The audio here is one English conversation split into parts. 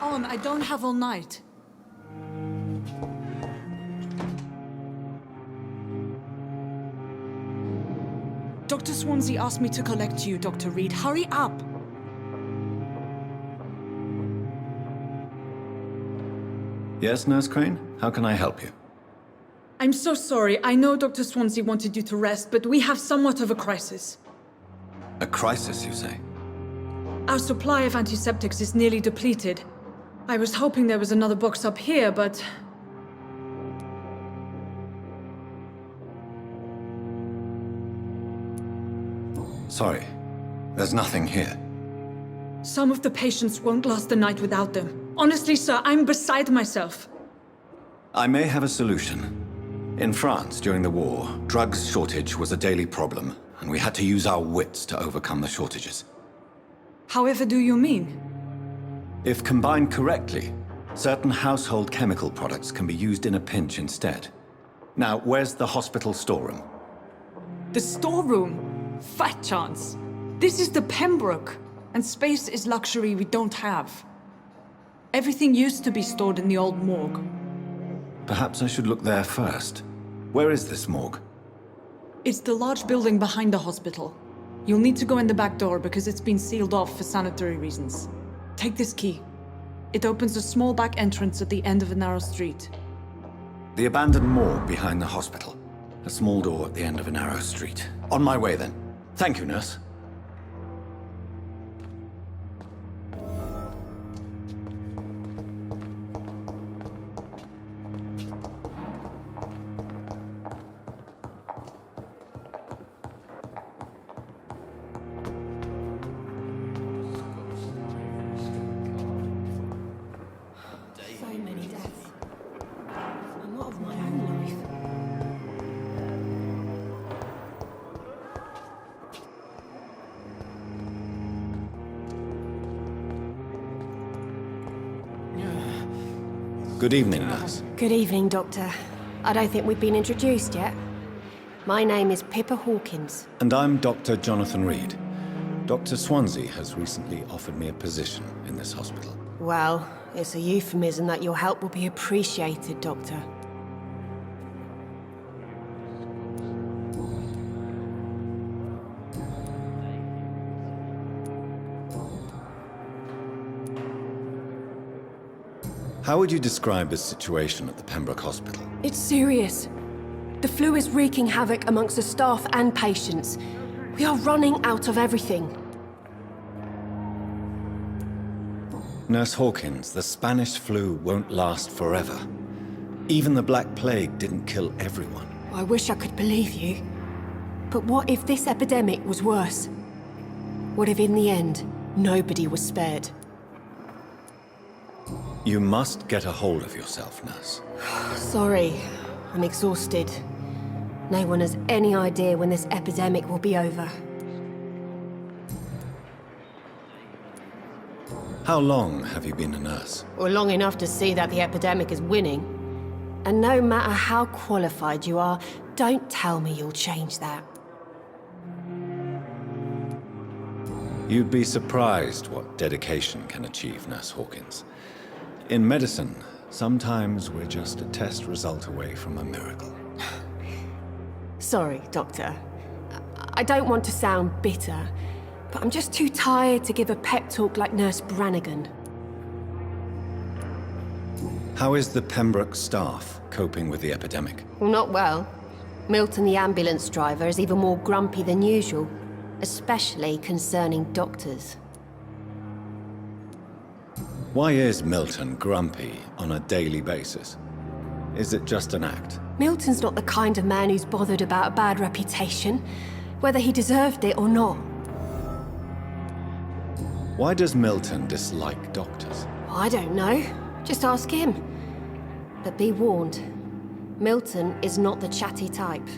on, I don't have all night. Dr. Swansea asked me to collect you, Dr. Reed. Hurry up! Yes, Nurse Crane? How can I help you? I'm so sorry. I know Dr. Swansea wanted you to rest, but we have somewhat of a crisis. A crisis, you say? Our supply of antiseptics is nearly depleted. I was hoping there was another box up here, but... Sorry. There's nothing here. Some of the patients won't last the night without them. Honestly, sir, I'm beside myself. I may have a solution. In France, during the war, drugs shortage was a daily problem, and we had to use our wits to overcome the shortages. However do you mean? If combined correctly, certain household chemical products can be used in a pinch instead. Now, where's the hospital storeroom? The storeroom? Fat chance. This is the Pembroke, and space is luxury we don't have. Everything used to be stored in the old morgue. Perhaps I should look there first. Where is this morgue? It's the large building behind the hospital. You'll need to go in the back door because it's been sealed off for sanitary reasons. Take this key. It opens a small back entrance at the end of a narrow street. The abandoned morgue behind the hospital. A small door at the end of a narrow street. On my way then. Thank you, nurse. Good evening, nurse. Good evening, Doctor. I don't think we've been introduced yet. My name is Pippa Hawkins. And I'm Dr. Jonathan Reed. Dr. Swansea has recently offered me a position in this hospital. Well, it's a euphemism that your help will be appreciated, Doctor. How would you describe the situation at the Pembroke Hospital? It's serious. The flu is wreaking havoc amongst the staff and patients. We are running out of everything. Nurse Hawkins, the Spanish flu won't last forever. Even the Black Plague didn't kill everyone. I wish I could believe you. But what if this epidemic was worse? What if in the end, nobody was spared? You must get a hold of yourself, nurse. Sorry, I'm exhausted. No one has any idea when this epidemic will be over. How long have you been a nurse? Or long enough to see that the epidemic is winning. And no matter how qualified you are, don't tell me you'll change that. You'd be surprised what dedication can achieve, Nurse Hawkins. In medicine, sometimes we're just a test result away from a miracle. Sorry, Doctor. I don't want to sound bitter, but I'm just too tired to give a pep talk like Nurse Brannigan. How is the Pembroke staff coping with the epidemic? Well, not well. Milton, the ambulance driver, is even more grumpy than usual, especially concerning doctors. Why is Milton grumpy on a daily basis? Is it just an act? Milton's not the kind of man who's bothered about a bad reputation, whether he deserved it or not. Why does Milton dislike doctors? I don't know. Just ask him. But be warned, Milton is not the chatty type.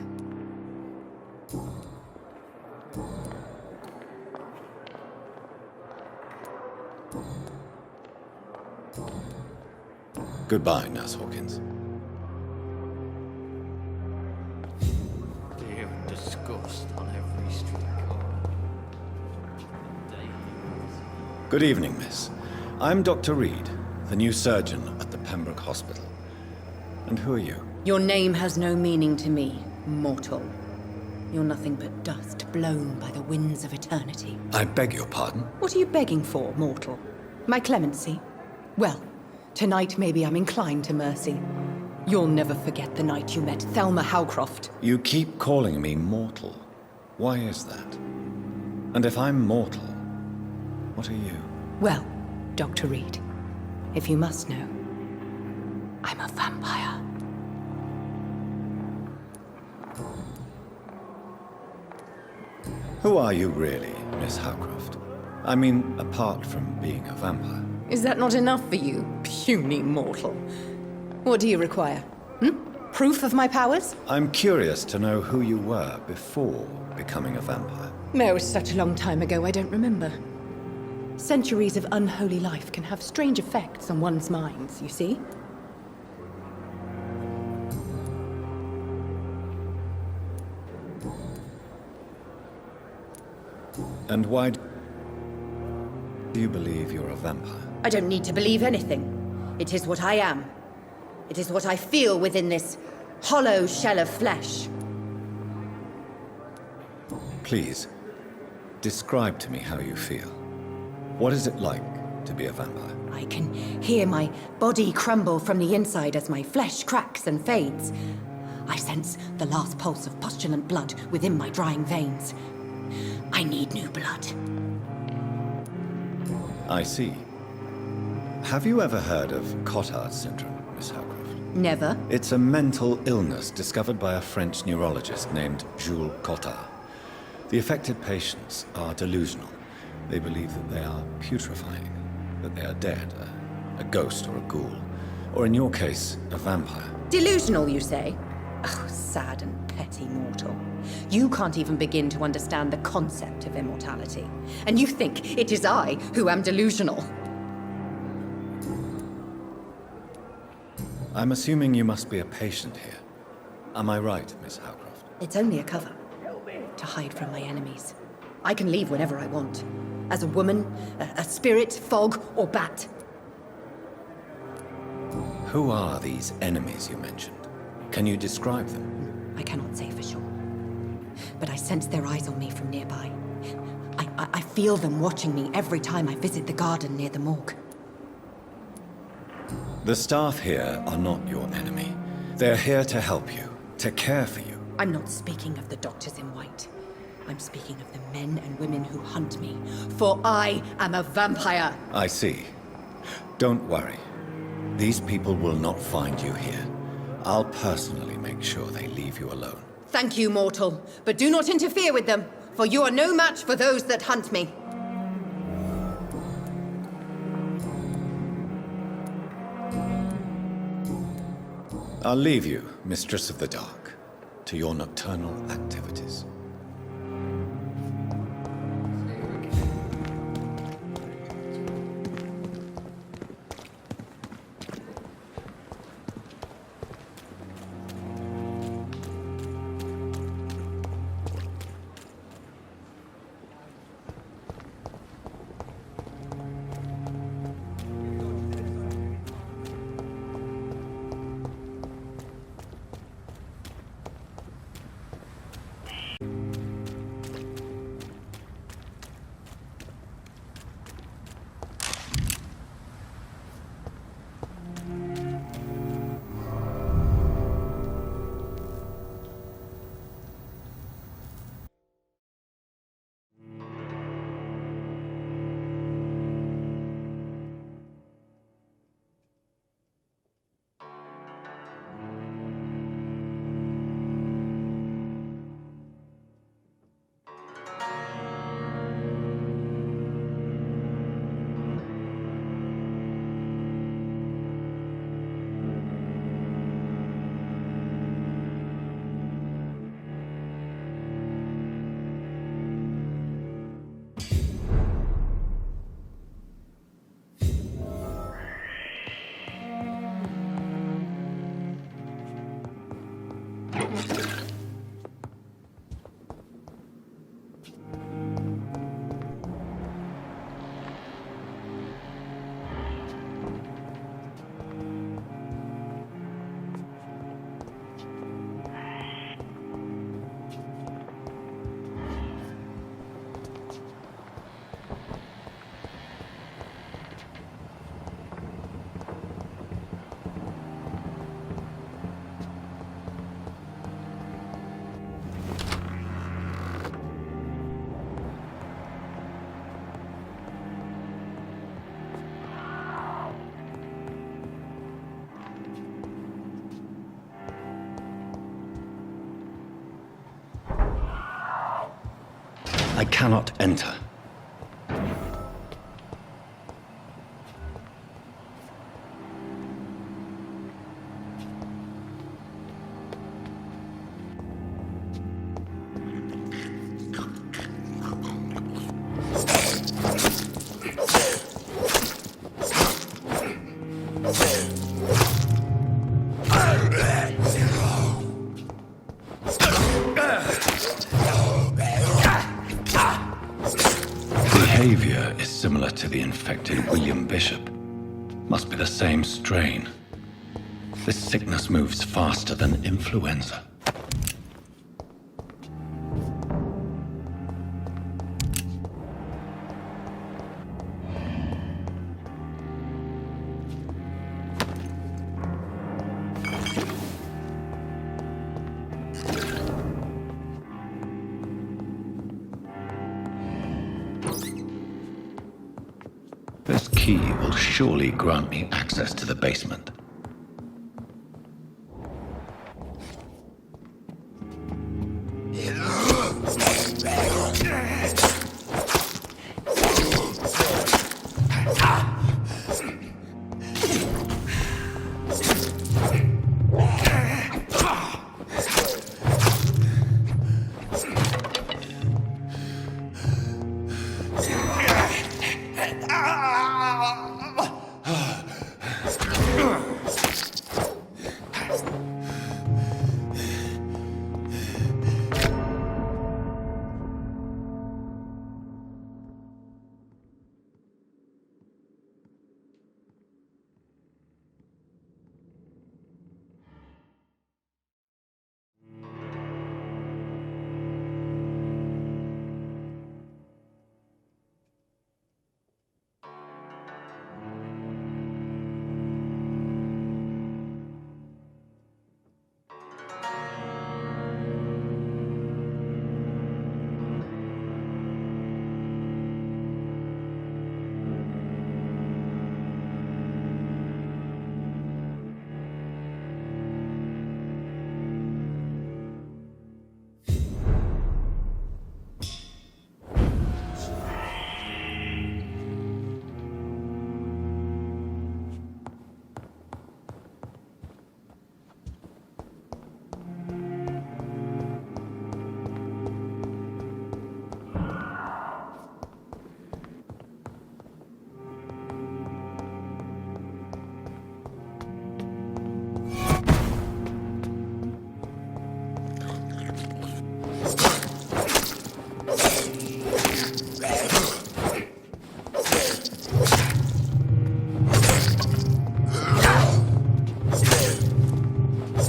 Goodbye, Nurse Hawkins. Fear and disgust on every street corner. Good evening, miss. I'm Dr. Reed. the new surgeon at the Pembroke Hospital. And who are you? Your name has no meaning to me, mortal. You're nothing but dust blown by the winds of eternity. I beg your pardon? What are you begging for, mortal? My clemency? Well, tonight maybe I'm inclined to mercy. You'll never forget the night you met Thelma Howcroft. You keep calling me mortal. Why is that? And if I'm mortal, what are you? Well, Dr. Reed, if you must know, I'm a vampire. Who are you really, Miss Howcroft? I mean, apart from being a vampire. Is that not enough for you, puny mortal? What do you require? Proof of my powers? I'm curious to know who you were before becoming a vampire. No, it was such a long time ago, I don't remember. Centuries of unholy life can have strange effects on one's minds, you see? And why do you believe you're a vampire? I don't need to believe anything. It is what I am. It is what I feel within this hollow shell of flesh. Please, describe to me how you feel. What is it like to be a vampire? I can hear my body crumble from the inside as my flesh cracks and fades. I sense the last pulse of postulant blood within my drying veins. I need new blood. I see. Have you ever heard of Cotard syndrome, Miss Howcroft? Never. It's a mental illness discovered by a French neurologist named Jules Cotard. The affected patients are delusional. They believe that they are putrefying, that they are dead, a ghost or a ghoul, or in your case, a vampire. Delusional, you say? Oh, sad and petty mortal. You can't even begin to understand the concept of immortality. And you think it is I who am delusional. I'm assuming you must be a patient here. Am I right, Miss Howcroft? It's only a cover. To hide from my enemies. I can leave whenever I want. As a woman, a spirit, fog, or bat. Who are these enemies you mentioned? Can you describe them? I cannot say for sure. But I sense their eyes on me from nearby. I feel them watching me every time I visit the garden near the morgue. The staff here are not your enemy. They're here to help you, to care for you. I'm not speaking of the doctors in white. I'm speaking of the men and women who hunt me. For I am a vampire! I see. Don't worry. These people will not find you here. I'll personally make sure they leave you alone. Thank you, mortal. But do not interfere with them, for you are no match for those that hunt me. I'll leave you, Mistress of the Dark, to your nocturnal activities. I cannot enter. Behavior is similar to the infected William Bishop. Must be the same strain. This sickness moves faster than influenza. This key will surely grant me access to the basement.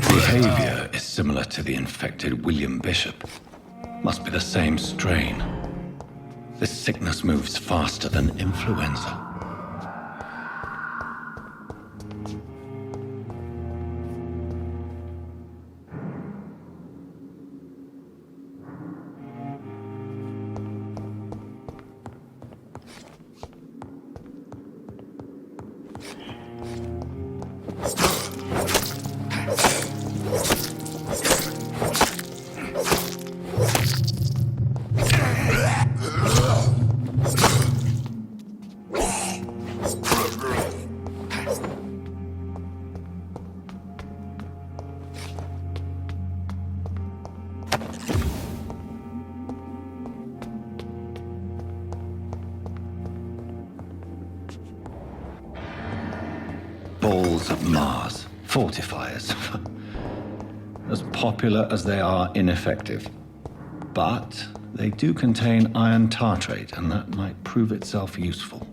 Behavior is similar to the infected William Bishop. Must be the same strain. This sickness moves faster than influenza. Balls of Mars, fortifiers. As popular as they are ineffective. But they do contain iron tartrate, and that might prove itself useful.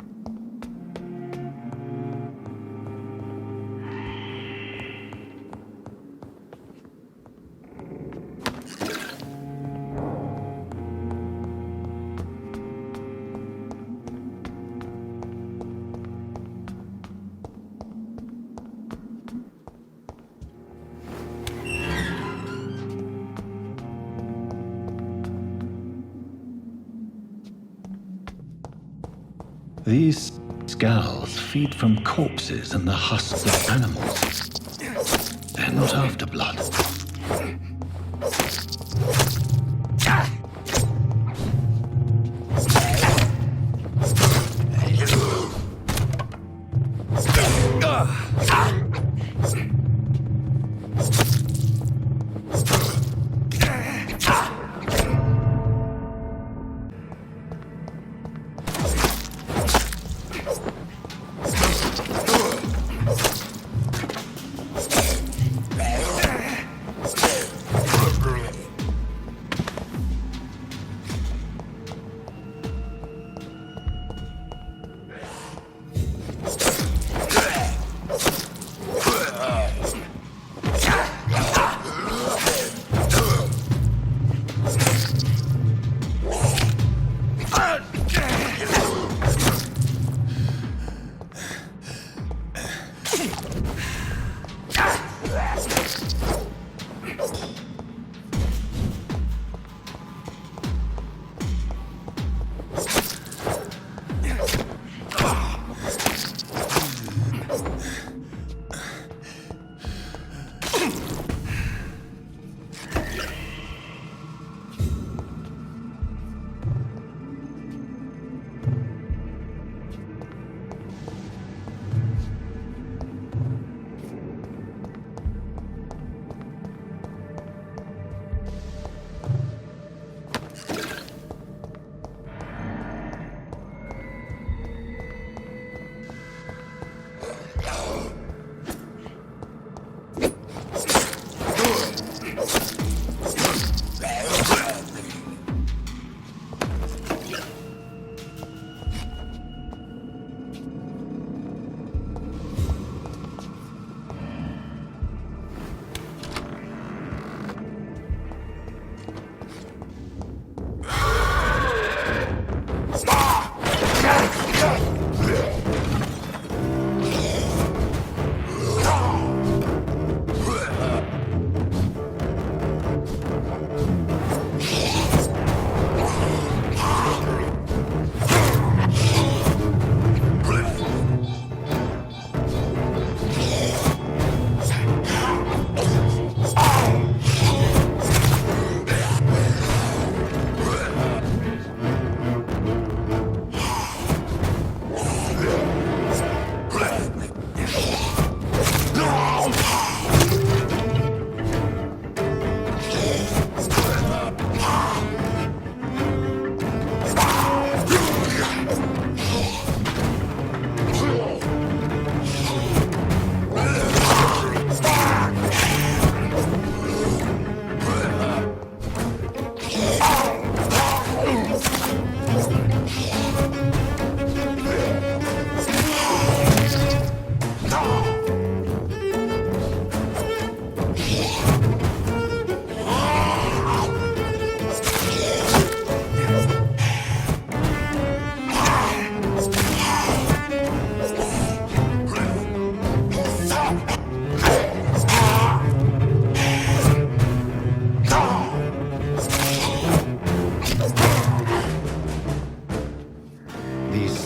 These skulls feed from corpses and the husks of animals. They're not after blood.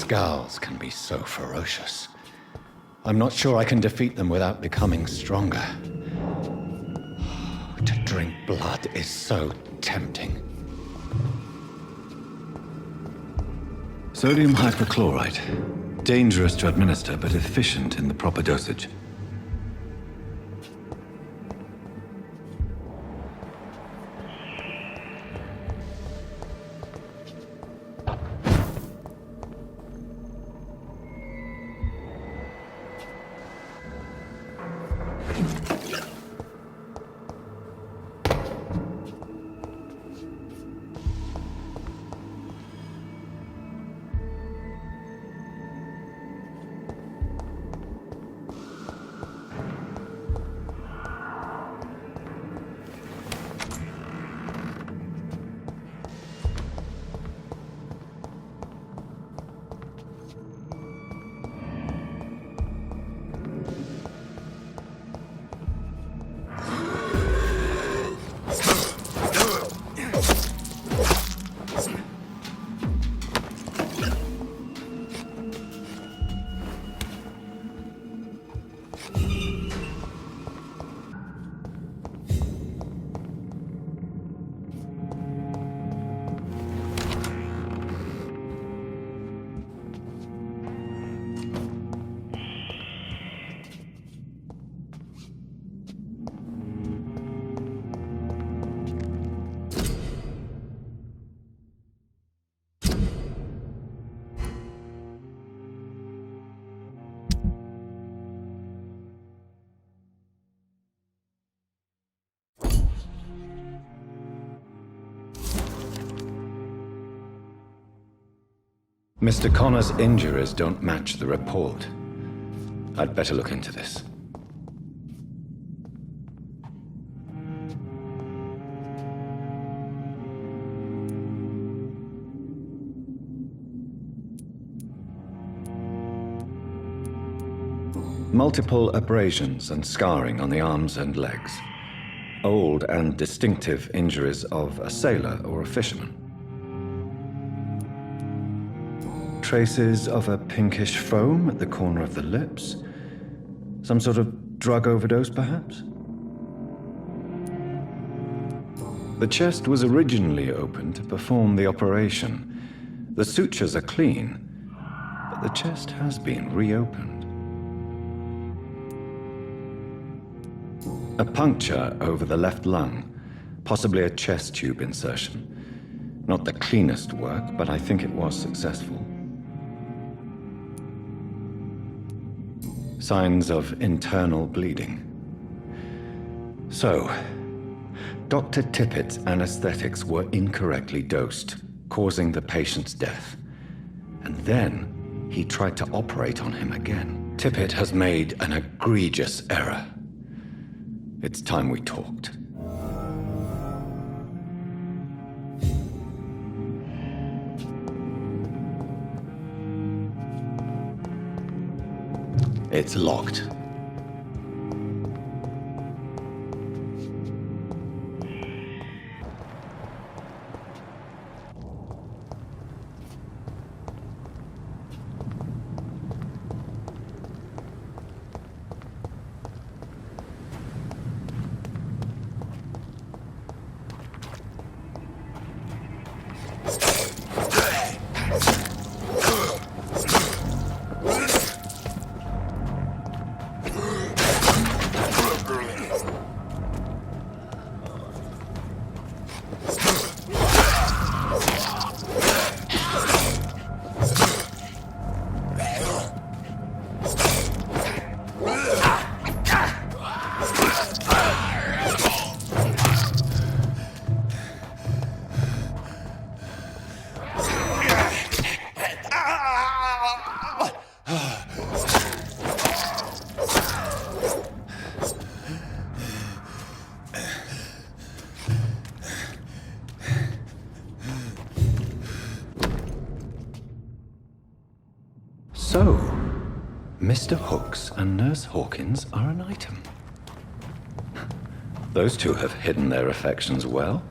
Scowls can be so ferocious. I'm not sure I can defeat them without becoming stronger. To drink blood is so tempting. Sodium hypochlorite. Dangerous to administer, but efficient in the proper dosage. Mr. Connor's injuries don't match the report. I'd better look into this. Multiple abrasions and scarring on the arms and legs. Old and distinctive injuries of a sailor or a fisherman. Traces of a pinkish foam at the corner of the lips. Some sort of drug overdose, perhaps? The chest was originally opened to perform the operation. The sutures are clean, but the chest has been reopened. A puncture over the left lung, possibly a chest tube insertion. Not the cleanest work, but I think it was successful. Signs of internal bleeding. So, Dr. Tippett's anesthetics were incorrectly dosed, causing the patient's death. And then he tried to operate on him again. Tippett has made an egregious error. It's time we talked. It's locked. So, Mr. Hooks and Nurse Hawkins are an item. Those two have hidden their affections well.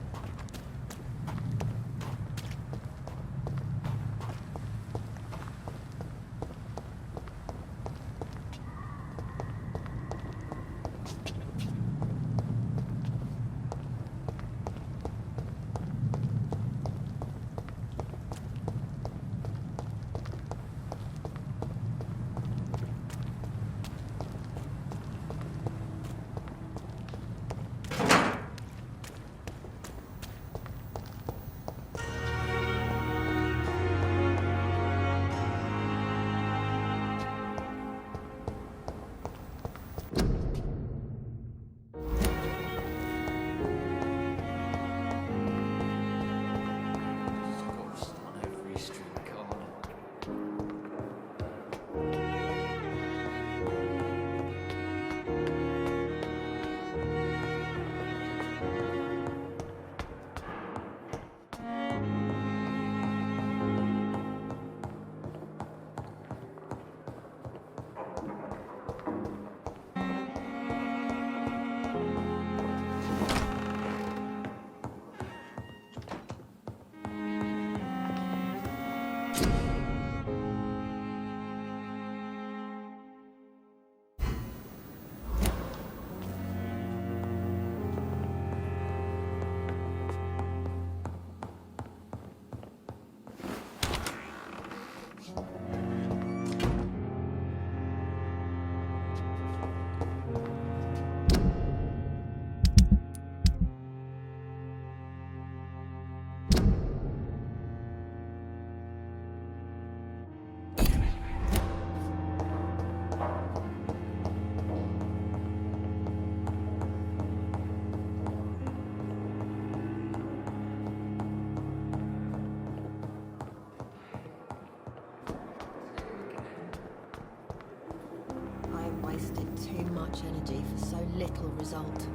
Too much energy for so little result.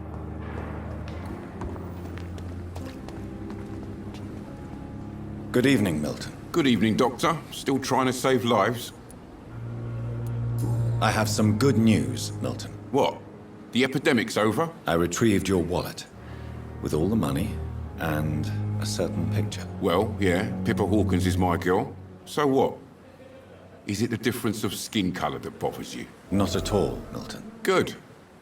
Good evening, Milton. Good evening, Doctor. Still trying to save lives? I have some good news, Milton. What? The epidemic's over? I retrieved your wallet with all the money and a certain picture. Well, yeah, Pippa Hawkins is my girl. So what? Is it the difference of skin colour that bothers you? Not at all, Milton. Good.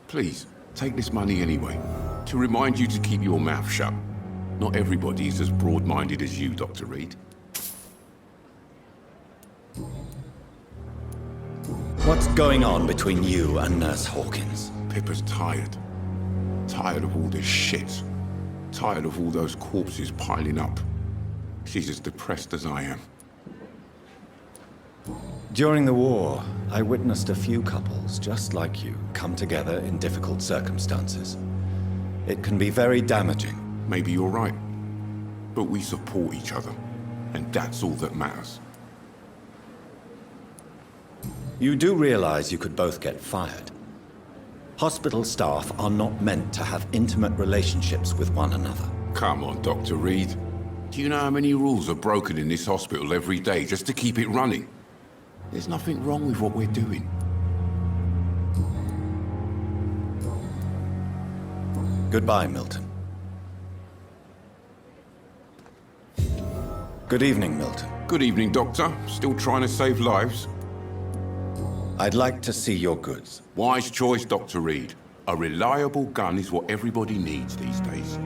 Please, take this money anyway. To remind you to keep your mouth shut. Not everybody is as broad-minded as you, Dr. Reed. What's going on between you and Nurse Hawkins? Pippa's tired. Tired of all this shit. Tired of all those corpses piling up. She's as depressed as I am. During the war, I witnessed a few couples just like you come together in difficult circumstances. It can be very damaging. Maybe you're right. But we support each other. And that's all that matters. You do realize you could both get fired. Hospital staff are not meant to have intimate relationships with one another. Come on, Dr. Reed. Do you know how many rules are broken in this hospital every day just to keep it running? There's nothing wrong with what we're doing. Goodbye, Milton. Good evening, Milton. Good evening, Doctor. Still trying to save lives? I'd like to see your goods. Wise choice, Dr. Reed. A reliable gun is what everybody needs these days.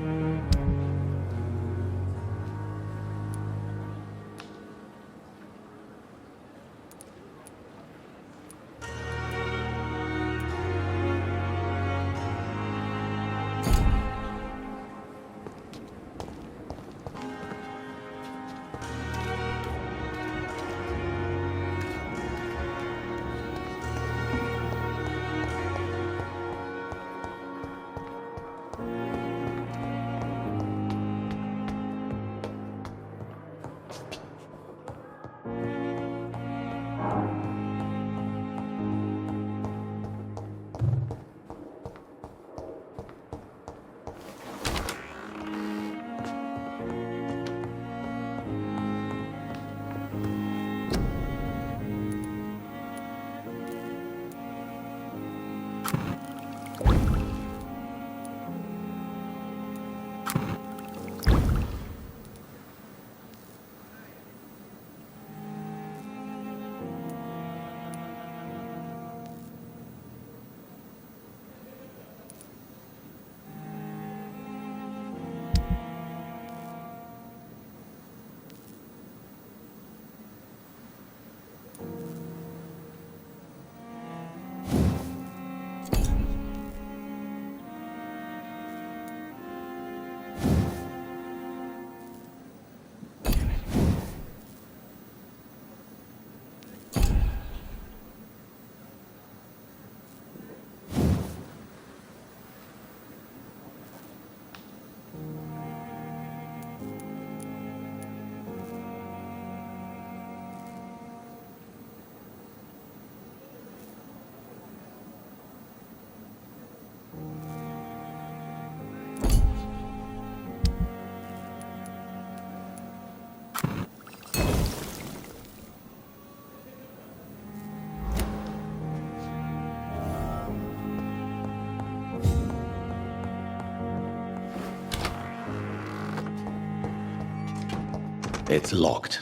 It's locked.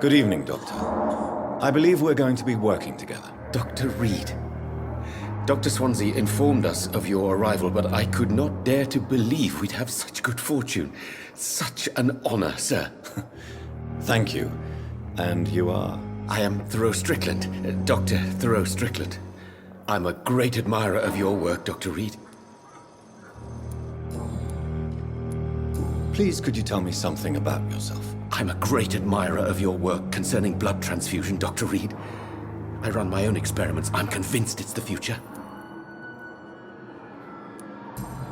Good evening, Doctor. I believe we're going to be working together. Dr. Reed. Dr. Swansea informed us of your arrival, but I could not dare to believe we'd have such good fortune. Such an honor, sir. Thank you. And you are? I am Thoreau Strickland, Dr. Thoreau Strickland. I'm a great admirer of your work, Dr. Reed. Please, could you tell me something about yourself? I'm a great admirer of your work concerning blood transfusion, Dr. Reed. I run my own experiments. I'm convinced it's the future.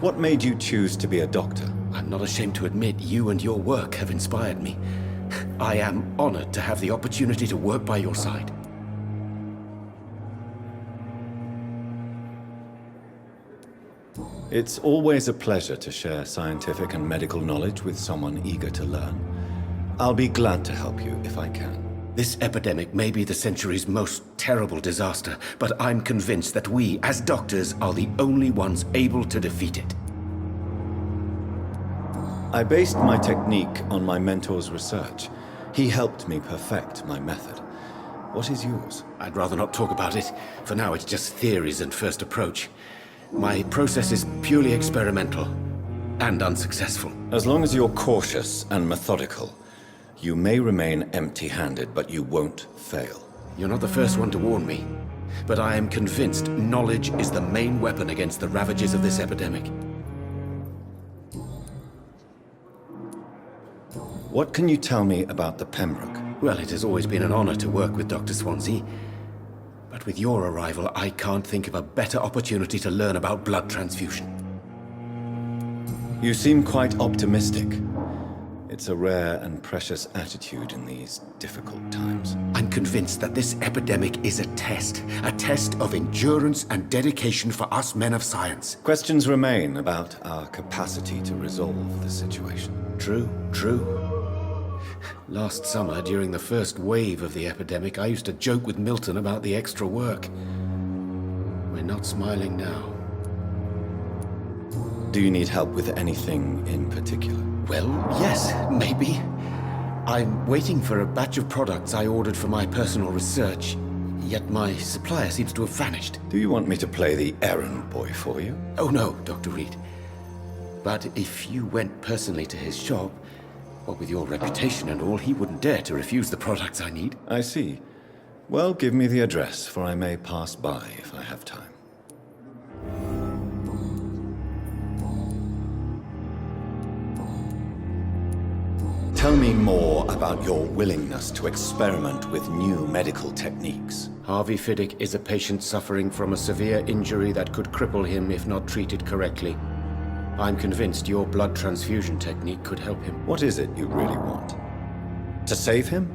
What made you choose to be a doctor? I'm not ashamed to admit you and your work have inspired me. I am honored to have the opportunity to work by your side. It's always a pleasure to share scientific and medical knowledge with someone eager to learn. I'll be glad to help you if I can. This epidemic may be the century's most terrible disaster, but I'm convinced that we, as doctors, are the only ones able to defeat it. I based my technique on my mentor's research. He helped me perfect my method. What is yours? I'd rather not talk about it. For now, it's just theories and first approach. My process is purely experimental and unsuccessful. As long as you're cautious and methodical, you may remain empty-handed, but you won't fail. You're not the first one to warn me, but I am convinced knowledge is the main weapon against the ravages of this epidemic. What can you tell me about the Pembroke? Well, it has always been an honor to work with Dr. Swansea. But with your arrival, I can't think of a better opportunity to learn about blood transfusion. You seem quite optimistic. It's a rare and precious attitude in these difficult times. I'm convinced that this epidemic is a test of endurance and dedication for us men of science. Questions remain about our capacity to resolve the situation. True. Last summer, during the first wave of the epidemic, I used to joke with Milton about the extra work. We're not smiling now. Do you need help with anything in particular? Well, yes, maybe. I'm waiting for a batch of products I ordered for my personal research, yet my supplier seems to have vanished. Do you want me to play the errand boy for you? Oh no, Dr. Reed. But if you went personally to his shop, what with your reputation and all, he wouldn't dare to refuse the products I need. I see. Well, give me the address, for I may pass by if I have time. Tell me more about your willingness to experiment with new medical techniques. Harvey Fiddick is a patient suffering from a severe injury that could cripple him if not treated correctly. I'm convinced your blood transfusion technique could help him. What is it you really want? To save him,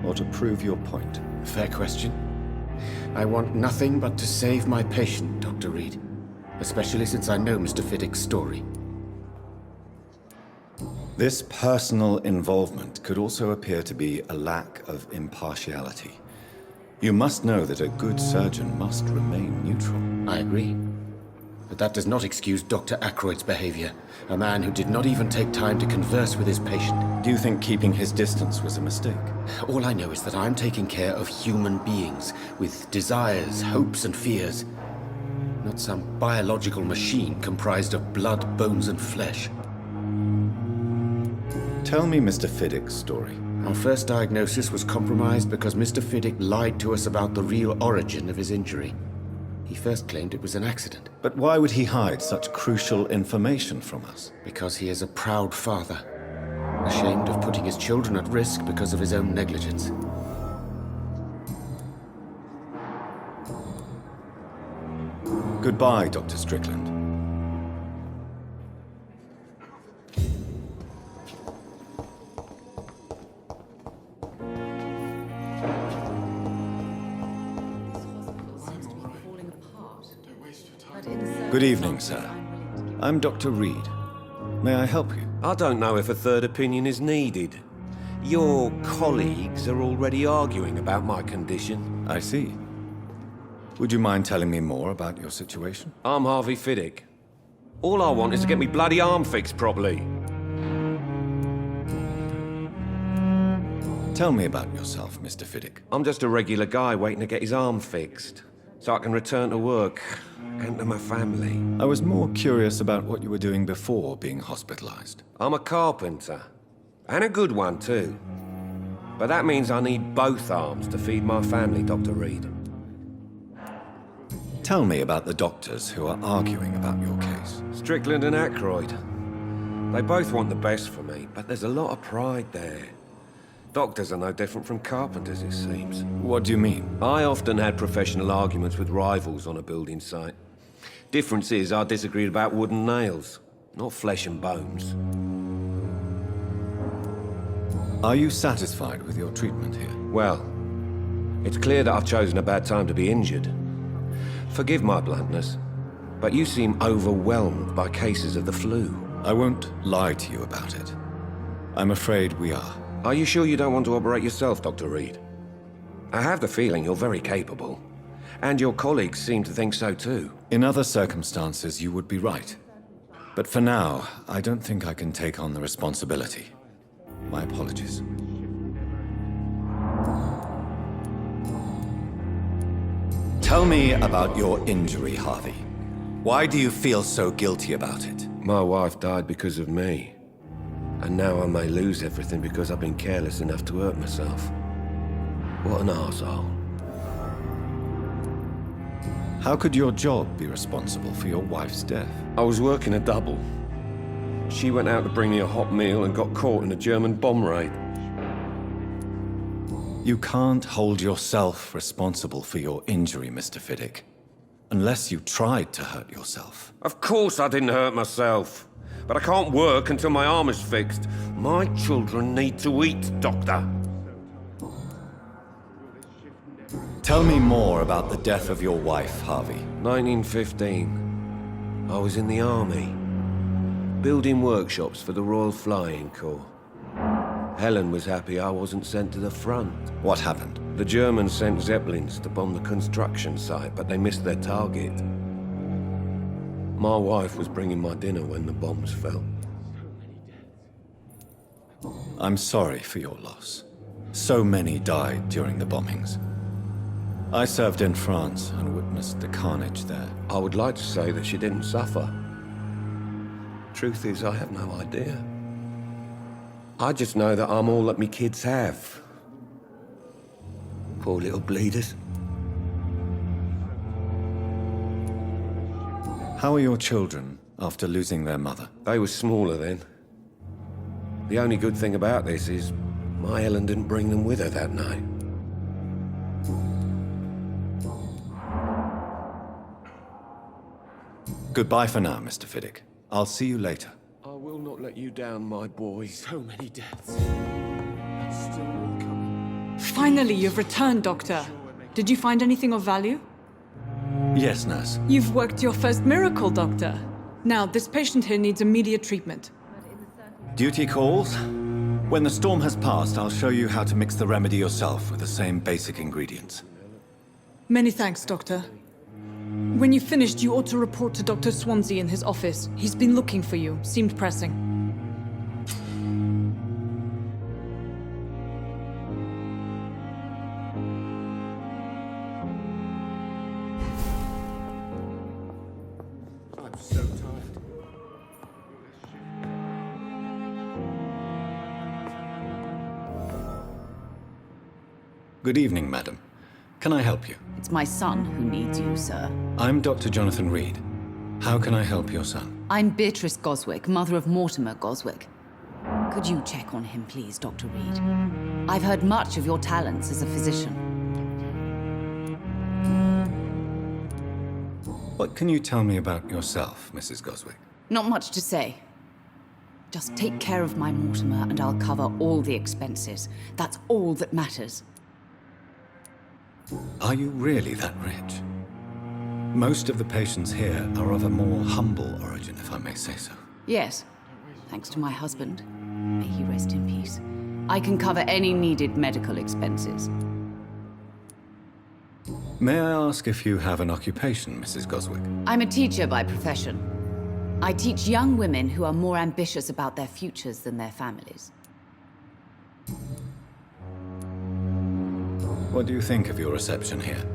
or to prove your point? Fair question. I want nothing but to save my patient, Dr. Reed. Especially since I know Mr. Fiddick's story. This personal involvement could also appear to be a lack of impartiality. You must know that a good surgeon must remain neutral. I agree. But that does not excuse Dr. Ackroyd's behavior. A man who did not even take time to converse with his patient. Do you think keeping his distance was a mistake? All I know is that I'm taking care of human beings with desires, hopes, and fears. Not some biological machine comprised of blood, bones, and flesh. Tell me Mr. Fiddick's story. Our first diagnosis was compromised because Mr. Fiddick lied to us about the real origin of his injury. He first claimed it was an accident. But why would he hide such crucial information from us? Because he is a proud father, ashamed of putting his children at risk because of his own negligence. Goodbye, Dr. Strickland. Good evening, sir. I'm Dr. Reed. May I help you? I don't know if a third opinion is needed. Your colleagues are already arguing about my condition. I see. Would you mind telling me more about your situation? I'm Harvey Fiddick. All I want is to get me bloody arm fixed properly. Tell me about yourself, Mr. Fiddick. I'm just a regular guy waiting to get his arm fixed. so I can return to work and to my family. I was more curious about what you were doing before being hospitalized. I'm a carpenter, and a good one too. But that means I need both arms to feed my family, Dr. Reed. Tell me about the doctors who are arguing about your case. Strickland and Aykroyd. They both want the best for me, but there's a lot of pride there. Doctors are no different from carpenters, it seems. What do you mean? I often had professional arguments with rivals on a building site. Difference is, I disagreed about wooden nails, not flesh and bones. Are you satisfied with your treatment here? Well, it's clear that I've chosen a bad time to be injured. Forgive my bluntness, but you seem overwhelmed by cases of the flu. I won't lie to you about it. I'm afraid we are. Are you sure you don't want to operate yourself, Dr. Reed? I have the feeling you're very capable. And your colleagues seem to think so too. In other circumstances, you would be right. But for now, I don't think I can take on the responsibility. My apologies. Tell me about your injury, Harvey. Why do you feel so guilty about it? My wife died because of me. And now I may lose everything because I've been careless enough to hurt myself. What an arsehole. How could your job be responsible for your wife's death? I was working a double. She went out to bring me a hot meal and got caught in a German bomb raid. You can't hold yourself responsible for your injury, Mr. Fiddick. Unless you tried to hurt yourself. Of course I didn't hurt myself. But I can't work until my arm is fixed. My children need to eat, Doctor. Tell me more about the death of your wife, Harvey. 1915. I was in the army. Building workshops for the Royal Flying Corps. Helen was happy I wasn't sent to the front. What happened? The Germans sent Zeppelins to bomb the construction site, but they missed their target. My wife was bringing my dinner when the bombs fell. I'm sorry for your loss. So many died during the bombings. I served in France and witnessed the carnage there. I would like to say that she didn't suffer. Truth is, I have no idea. I just know that I'm all that me kids have. Poor little bleeders. How are your children after losing their mother? They were smaller then. The only good thing about this is my Helen didn't bring them with her that night. Goodbye for now, Mr. Fiddick. I'll see you later. I will not let you down, my boy. So many deaths. And still more coming. Finally, you've returned, Doctor. Did you find anything of value? Yes, nurse. You've worked your first miracle, Doctor. Now, this patient here needs immediate treatment. Duty calls. When the storm has passed, I'll show you how to mix the remedy yourself with the same basic ingredients. Many thanks, Doctor. When you've finished, you ought to report to Dr. Swansea in his office. He's been looking for you. Seemed pressing. I'm so tired. Good evening, madam. Can I help you? It's my son who needs you, sir. I'm Dr. Jonathan Reed. How can I help your son? I'm Beatrice Goswick, mother of Mortimer Goswick. Could you check on him, please, Dr. Reed? I've heard much of your talents as a physician. What can you tell me about yourself, Mrs. Goswick? Not much to say. Just take care of my Mortimer and I'll cover all the expenses. That's all that matters. Are you really that rich? Most of the patients here are of a more humble origin, if I may say so. Yes, thanks to my husband. May he rest in peace. I can cover any needed medical expenses. May I ask if you have an occupation, Mrs. Goswick? I'm a teacher by profession. I teach young women who are more ambitious about their futures than their families. What do you think of your reception here?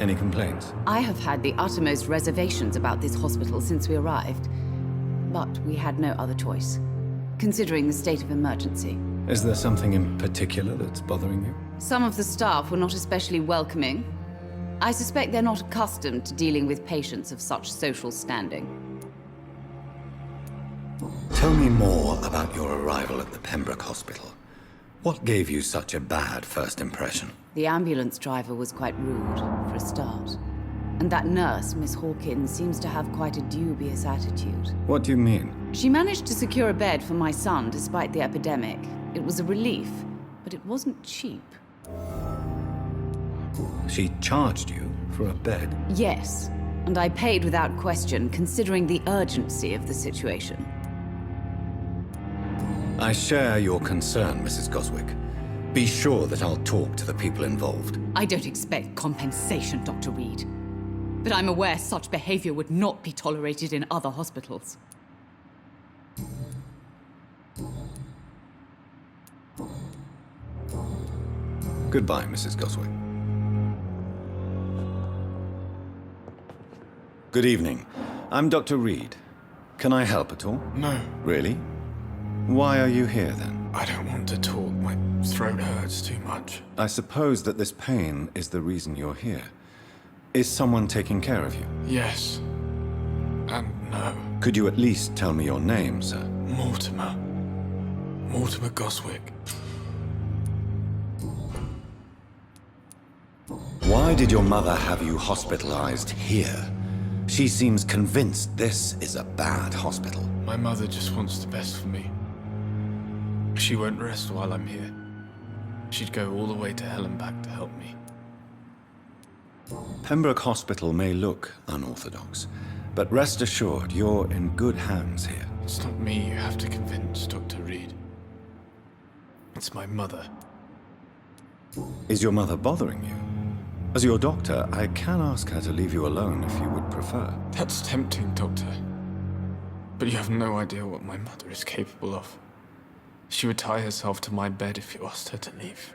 Any complaints? I have had the uttermost reservations about this hospital since we arrived. But we had no other choice, considering the state of emergency. Is there something in particular that's bothering you? Some of the staff were not especially welcoming. I suspect they're not accustomed to dealing with patients of such social standing. Tell me more about your arrival at the Pembroke Hospital. What gave you such a bad first impression? The ambulance driver was quite rude, for a start. And that nurse, Miss Hawkins, seems to have quite a dubious attitude. What do you mean? She managed to secure a bed for my son despite the epidemic. It was a relief, but it wasn't cheap. She charged you for a bed? Yes, and I paid without question, considering the urgency of the situation. I share your concern, Mrs. Goswick. Be sure that I'll talk to the people involved. I don't expect compensation, Dr. Reed. But I'm aware such behavior would not be tolerated in other hospitals. Goodbye, Mrs. Goswick. Good evening. I'm Dr. Reed. Can I help at all? No, Really? Why are you here, then? I don't want to talk. My throat hurts too much. I suppose that this pain is the reason you're here. Is someone taking care of you? Yes. And no. Could you at least tell me your name, sir? Mortimer. Mortimer Goswick. Why did your mother have you hospitalized here? She seems convinced this is a bad hospital. My mother just wants the best for me. She won't rest while I'm here. She'd go all the way to hell and back to help me. Pembroke Hospital may look unorthodox, but rest assured you're in good hands here. It's not me you have to convince, Dr. Reed. It's my mother. Is your mother bothering you? As your doctor, I can ask her to leave you alone if you would prefer. That's tempting, Doctor. But you have no idea what my mother is capable of. She would tie herself to my bed if you asked her to leave.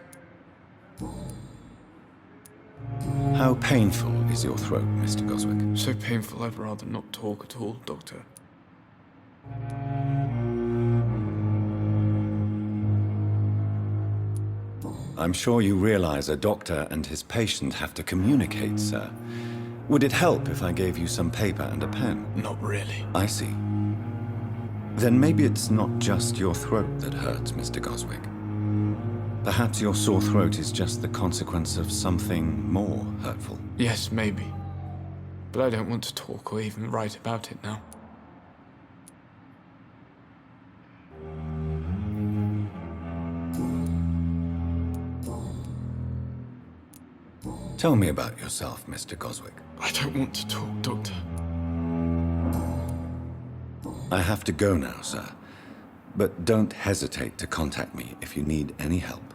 How painful is your throat, Mr. Goswick? So painful I'd rather not talk at all, Doctor. I'm sure you realize a doctor and his patient have to communicate, sir. Would it help if I gave you some paper and a pen? Not really. I see. Then maybe it's not just your throat that hurts, Mr. Goswick. Perhaps your sore throat is just the consequence of something more hurtful. Yes, maybe. But I don't want to talk or even write about it now. Tell me about yourself, Mr. Goswick. I don't want to talk, Doctor. I have to go now, sir. But don't hesitate to contact me if you need any help.